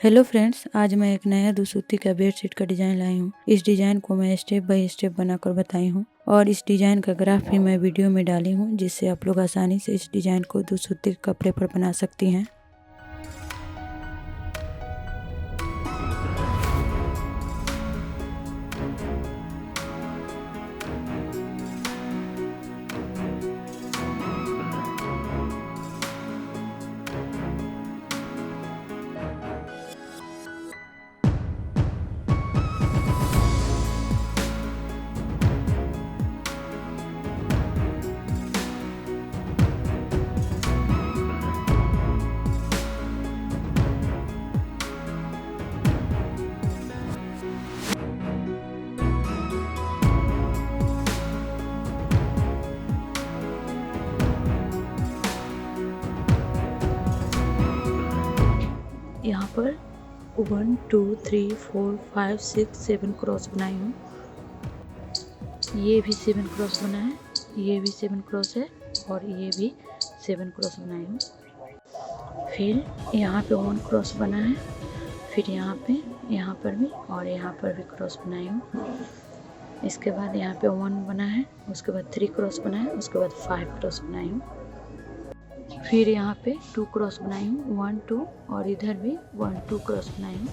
Hello friends, आज मैं एक नया दुसूती का बेडशीट का डिज़ाइन लाई हूँ। इस डिज़ाइन को मैं स्टेप बाय स्टेप बनाकर बताई हूँ और इस डिज़ाइन का ग्राफ भी मैं वीडियो में डाली हूँ, जिससे आप लोग आसानी से इस डिज़ाइन को दुसूती कपड़े पर बना सकती हैं। यहाँ पर 1 2 3 4 5 6 7 क्रॉस बनाई हूँ। ये भी 7 क्रॉस बना है, ये भी 7 क्रॉस है और ये भी 7 क्रॉस बनाई हूँ। फिर यहाँ पे 1 क्रॉस बना है, फिर यहाँ पर भी और यहाँ पर भी क्रॉस बनाई हूँ। इसके बाद यहाँ पे 1 बना है, उसके बाद 3 क्रॉस बना है, उसके बाद 5 क्रॉस बनाई हूँ। फिर यहाँ पे 2 क्रॉस बनाई हूँ, 1 2 और इधर भी 1 2 क्रॉस बनाई हूँ।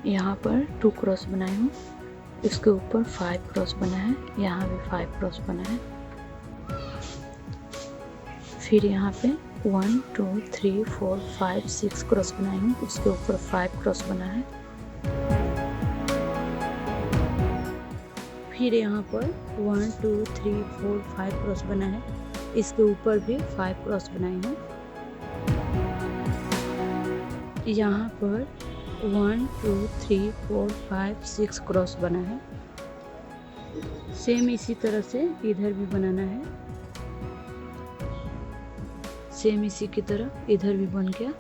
यहाँ पर 2 क्रॉस बनाई हूँ, इसके ऊपर 5 क्रॉस बना है, यहाँ भी 5 क्रॉस बना है। फिर यहाँ पे 1 2 3 4 5 6 क्रॉस बनाई हूँ, उसके ऊपर 5 क्रॉस बना है। फिर यहाँ पर 1 2 3 4 5 क्रॉस बना है, इसके ऊपर भी 5 क्रॉस बनाई हूँ। यहाँ पर 1 2 3 4 5 6 क्रॉस बना है। सेम इसी तरह से इधर भी बनाना है, सेम इसी की तरह इधर भी बन गया।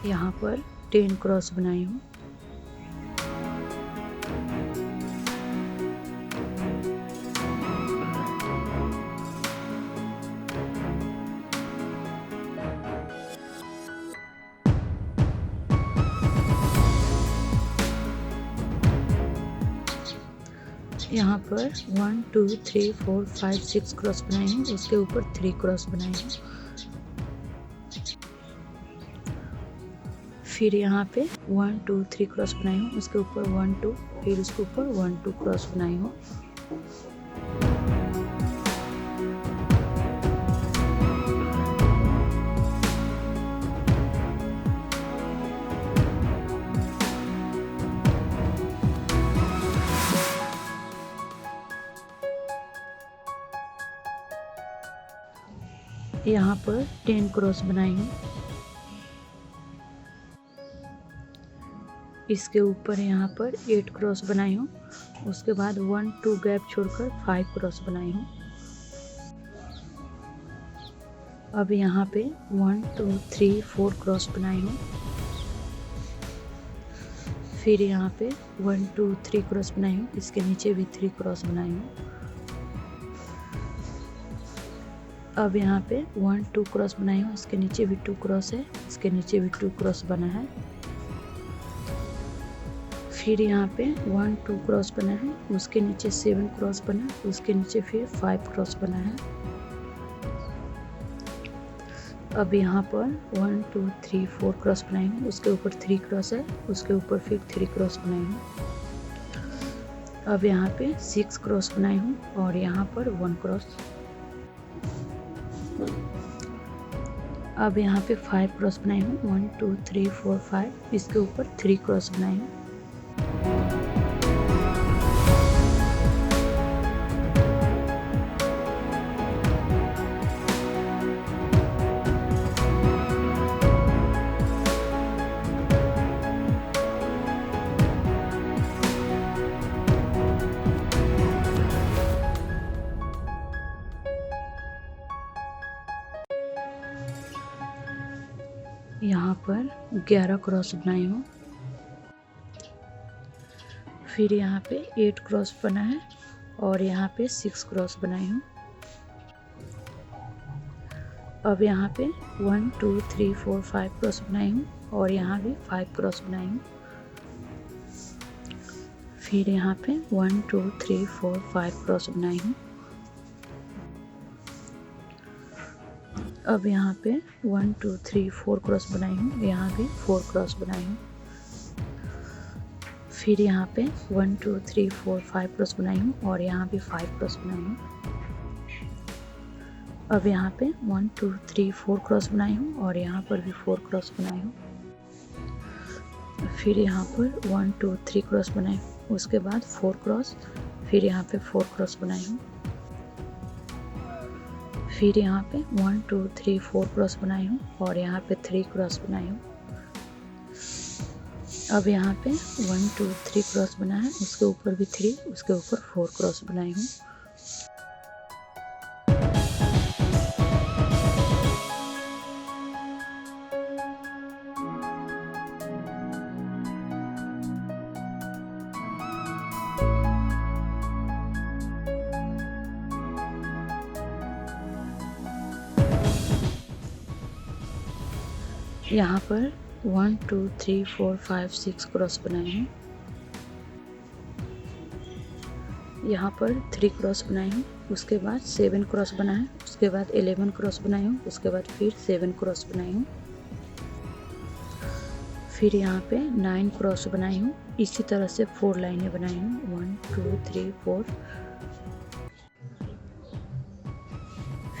यहाँ पर 10 क्रॉस बनाई हूँ। यहाँ पर 1 2 3 4 5 6 क्रॉस बनाई हूँ, उसके ऊपर 3 क्रॉस बनाई हूँ। फिर यहाँ पे 1 2 3 क्रॉस बनाई हूँ, उसके ऊपर 1 2, फिर उसके ऊपर 1 2 क्रॉस बनाई हूँ। यहाँ पर 10 क्रॉस बनाई हूँ, इसके ऊपर यहाँ पर 8 क्रॉस बनाई हूँ, उसके बाद 1 2 गैप छोड़कर 5 क्रॉस बनाई हूँ। अब यहाँ पे 1 2 3 4 क्रॉस बनाई हूँ। फिर यहाँ पे 1 2 3 क्रॉस बनाई हूँ, इसके नीचे भी 3 क्रॉस बनाई हूँ। अब यहाँ पे 1 2 क्रॉस बनाई हूँ, इसके नीचे भी 2 क्रॉस है, इसके नीचे भी 2 क्रॉस बना है। फिर यहाँ पे 1 2 क्रॉस बना है, उसके नीचे 7 क्रॉस बना, उसके नीचे फिर 5 क्रॉस बना है। अब यहाँ पर 1 2 3 4 क्रॉस बनाई हूँ, उसके ऊपर 3 क्रॉस है, उसके ऊपर फिर 3 क्रॉस बनाई हूँ। अब यहाँ पे 6 क्रॉस बनाई हूँ और यहाँ पर 1 क्रॉस। अब यहाँ पे 5 क्रॉस बनाई हूँ, 1 2 3 4 5, इसके ऊपर 3 क्रॉस बनाई हूँ। यहाँ पर 11 क्रॉस बनाई हूँ। फिर यहाँ पे 8 क्रॉस बना है और यहाँ पे 6 क्रॉस बनाई हूँ। अब यहाँ पे 1 2 3 4 5 क्रॉस बनाई हूँ और यहाँ भी 5 क्रॉस बनाई हूँ। फिर यहाँ पे 1 2 3 4 5 क्रॉस बनाई हूँ। अब यहाँ पे 1 2 3 4 क्रॉस बनाई हूँ, यहाँ भी 4 क्रॉस बनाई हूँ। फिर यहाँ पे 1 2 3 4 5 क्रॉस बनाई हूँ और यहाँ भी 5 क्रॉस बनाई हूँ। अब यहाँ पे 1 2 3 4 क्रॉस बनाई हूँ और यहाँ पर भी 4 क्रॉस बनाई हूँ। फिर यहाँ पर 1 2 3 क्रॉस बनाई हूँ, उसके बाद 4 क्रॉस, फिर यहाँ पे 4 क्रॉस बनाई हूँ। फिर यहाँ पे 1 2 3 4 क्रॉस बनाई हूँ और यहाँ पे 3 क्रॉस बनाई हूँ। अब यहाँ पे 1 2 3 क्रॉस बना है, उसके ऊपर भी 3, उसके ऊपर 4 क्रॉस बनाई हूँ। यहाँ पर 1 2 3 4 5 6 क्रॉस बनाए हैं। यहाँ पर 3 क्रॉस बनाए हैं, उसके बाद 7 क्रॉस बना है, उसके बाद 11 क्रॉस बनाई हूँ, उसके बाद फिर 7 क्रॉस बनाई हूँ। फिर यहाँ पे 9 क्रॉस बनाई हूँ। इसी तरह से 4 लाइनें बनाई हूँ, 1 2 3 4।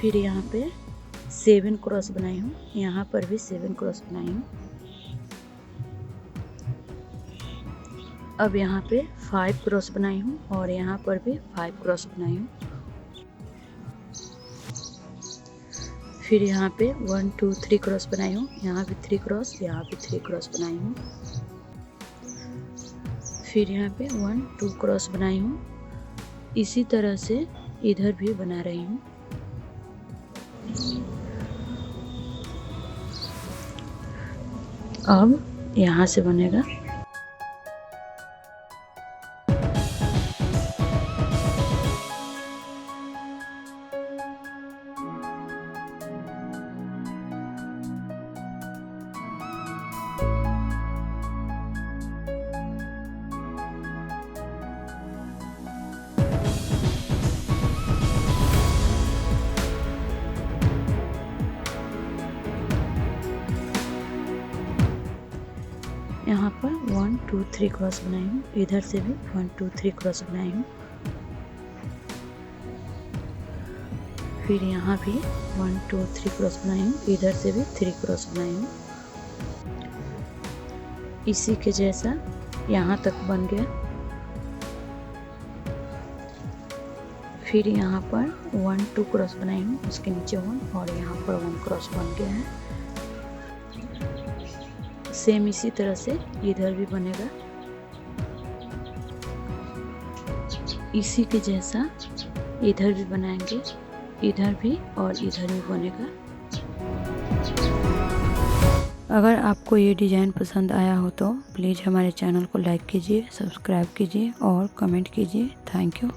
फिर यहाँ पे 7 क्रॉस बनाई हूँ, यहाँ पर भी 7 क्रॉस बनाई हूँ। अब यहाँ पे 5 क्रॉस बनाई हूँ और यहाँ पर भी 5 क्रॉस बनाई हूँ। फिर यहाँ पे 1 2 3 क्रॉस बनाई हूँ, यहाँ भी 3 क्रॉस, यहाँ भी 3 क्रॉस बनाई हूँ। फिर यहाँ पे 1 2 क्रॉस बनाई हूँ। इसी तरह से इधर भी बना रही हूँ। अब यहाँ से बनेगा। यहाँ पर 1 2 3 क्रॉस बनाई हूँ, इधर से भी 1 2 3 क्रॉस बनाई हूँ। फिर यहाँ भी 1 2 3 क्रॉस बनाई हूँ, इधर से भी 3 क्रॉस बनाई हूँ। इसी के जैसा यहाँ तक बन गया। फिर यहाँ पर 1 2 क्रॉस बनाई हूँ, उसके नीचे 1 और यहाँ पर 1 क्रॉस बन गया है। सेम इसी तरह से इधर भी बनेगा। इसी के जैसा इधर भी बनाएंगे, इधर भी और इधर भी बनेगा। अगर आपको ये डिज़ाइन पसंद आया हो तो प्लीज़ हमारे चैनल को लाइक कीजिए, सब्सक्राइब कीजिए और कमेंट कीजिए। Thank you.